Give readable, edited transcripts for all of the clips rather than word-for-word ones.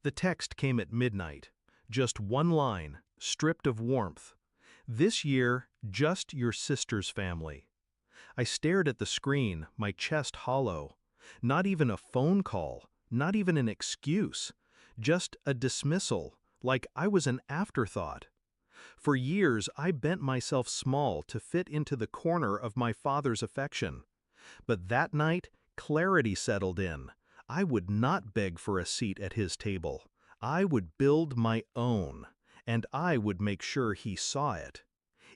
The text came at midnight. Just one line, stripped of warmth. This year, just your sister's family. I stared at the screen, my chest hollow. Not even a phone call, not even an excuse. Just a dismissal, like I was an afterthought. For years, I bent myself small to fit into the corner of my father's affection. But that night, clarity settled in. I would not beg for a seat at his table. I would build my own, and I would make sure he saw it.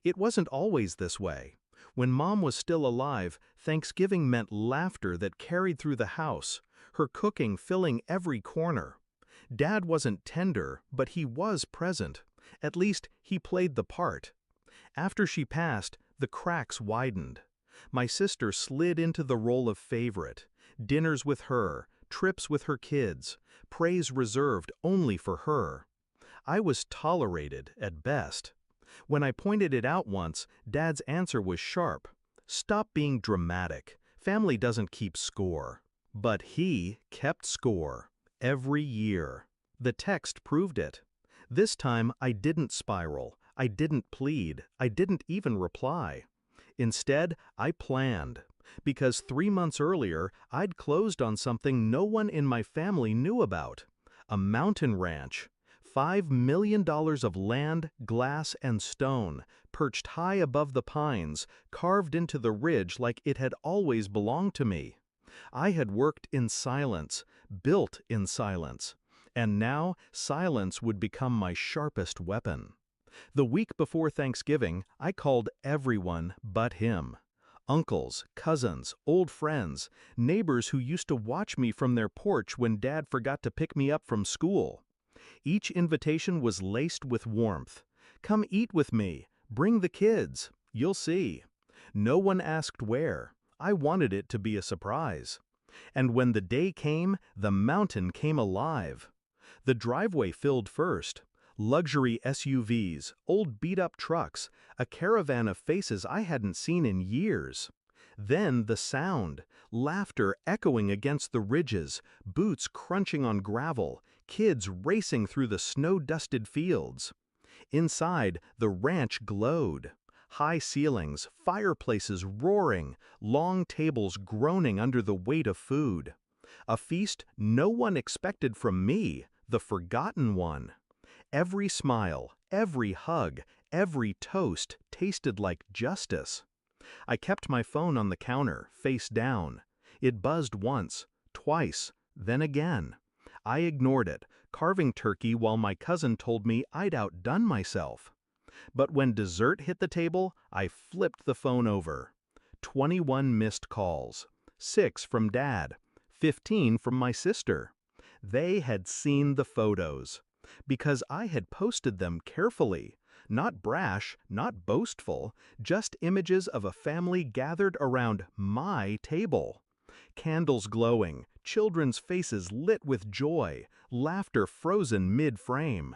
It wasn't always this way. When Mom was still alive, Thanksgiving meant laughter that carried through the house, her cooking filling every corner. Dad wasn't tender, but he was present. At least, he played the part. After she passed, the cracks widened. My sister slid into the role of favorite. Dinners with her, trips with her kids, praise reserved only for her. I was tolerated, at best. When I pointed it out once, Dad's answer was sharp. Stop being dramatic. Family doesn't keep score. But he kept score. Every year. The text proved it. This time I didn't spiral. I didn't plead. I didn't even reply. Instead, I planned. Because 3 months earlier, I'd closed on something no one in my family knew about. A mountain ranch. $5 million of land, glass, and stone, perched high above the pines, carved into the ridge like it had always belonged to me. I had worked in silence, built in silence, and now silence would become my sharpest weapon. The week before Thanksgiving, I called everyone but him. Uncles, cousins, old friends, neighbors who used to watch me from their porch when Dad forgot to pick me up from school. Each invitation was laced with warmth. Come eat with me. Bring the kids. You'll see. No one asked where. I wanted it to be a surprise. And when the day came, the mountain came alive. The driveway filled first. Luxury SUVs, old beat-up trucks, a caravan of faces I hadn't seen in years. Then the sound, laughter echoing against the ridges, boots crunching on gravel, kids racing through the snow-dusted fields. Inside, the ranch glowed. High ceilings, fireplaces roaring, long tables groaning under the weight of food. A feast no one expected from me, the forgotten one. Every smile, every hug, every toast tasted like justice. I kept my phone on the counter, face down. It buzzed once, twice, then again. I ignored it, carving turkey while my cousin told me I'd outdone myself. But when dessert hit the table, I flipped the phone over. 21 missed calls. 6 from Dad. 15 from my sister. They had seen the photos. Because I had posted them carefully. Not brash, not boastful, just images of a family gathered around my table. Candles glowing, children's faces lit with joy, laughter frozen mid-frame.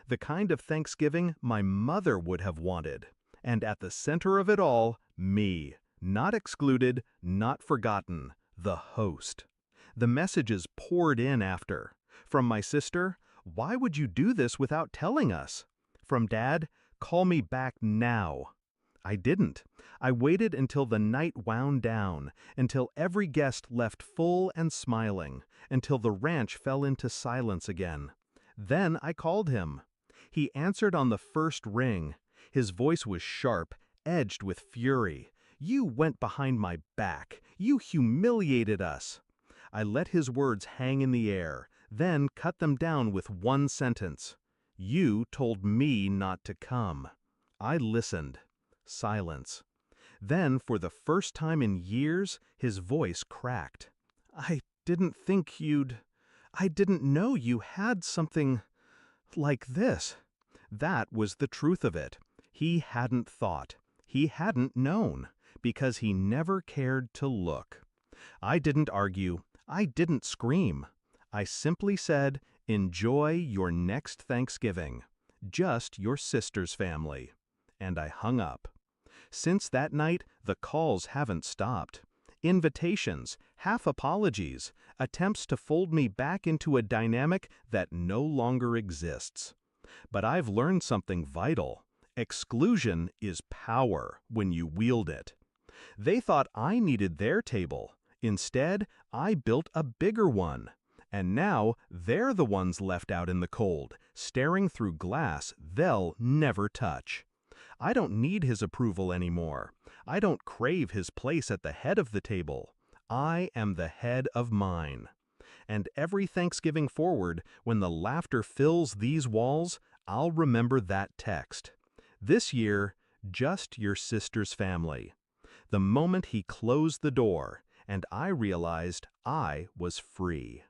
The kind of Thanksgiving my mother would have wanted. And at the center of it all, me. Not excluded, not forgotten, the host. The messages poured in after. From my sister, "Why would you do this without telling us?" From Dad, "Call me back now." I didn't. I waited until the night wound down, until every guest left full and smiling, until the ranch fell into silence again. Then I called him. He answered on the first ring. His voice was sharp, edged with fury. "You went behind my back. You humiliated us." I let his words hang in the air, then cut them down with one sentence. "You told me not to come." I listened. Silence. Then, for the first time in years, his voice cracked. I didn't know you had something like this." That was the truth of it. He hadn't thought. He hadn't known, because he never cared to look. I didn't argue. I didn't scream. I simply said, "Enjoy your next Thanksgiving. Just your sister's family." And I hung up. Since that night, the calls haven't stopped. Invitations, half apologies, attempts to fold me back into a dynamic that no longer exists. But I've learned something vital. Exclusion is power when you wield it. They thought I needed their table. Instead, I built a bigger one. And now they're the ones left out in the cold, staring through glass they'll never touch. I don't need his approval anymore. I don't crave his place at the head of the table. I am the head of mine. And every Thanksgiving forward, when the laughter fills these walls, I'll remember that text. This year, just your sister's family. The moment he closed the door, and I realized I was free.